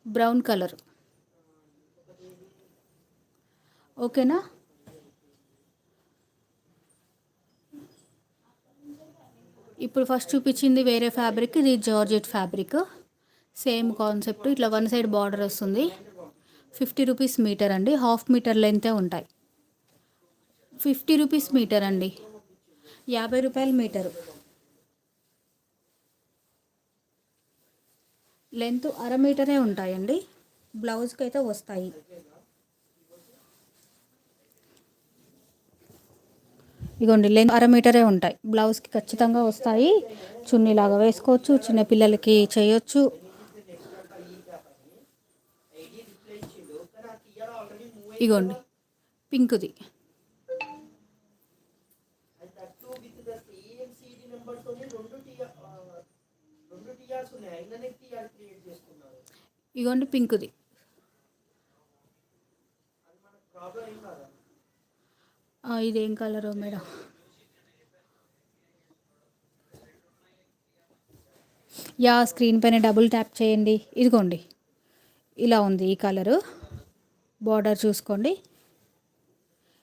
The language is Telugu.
Brown colour. ఓకేనా? ఇప్పుడు ఫస్ట్ చూపించింది వేరే ఫ్యాబ్రిక్, ఇది జార్జెట్ ఫ్యాబ్రిక్. Same concept. ఇట్లా వన్ సైడ్ బార్డర్ వస్తుంది. 50 రూపీస్ మీటర్ అండి. హాఫ్ మీటర్ లెంతే ఉంటాయి. 50 రూపీస్ మీటర్ అండి. 50 రూపాయలు మీటరు. లెంత్ అర మీటరే ఉంటాయండి. బ్లౌజ్కి అయితే వస్తాయి. ఇగోండి, లెంత్ అర మీటరే ఉంటాయి. బ్లౌజ్కి ఖచ్చితంగా వస్తాయి. చున్నీలాగా వేసుకోవచ్చు, చిన్నపిల్లలకి చేయొచ్చు. ఇగోండి పింక్ది. ఇగోండి పింక్ది. ఇదేం కలరో మేడం? స్క్రీన్ పైన డబుల్ ట్యాప్ చేయండి. ఇదిగోండి ఇలా ఉంది ఈ కలరు. బార్డర్ చూసుకోండి.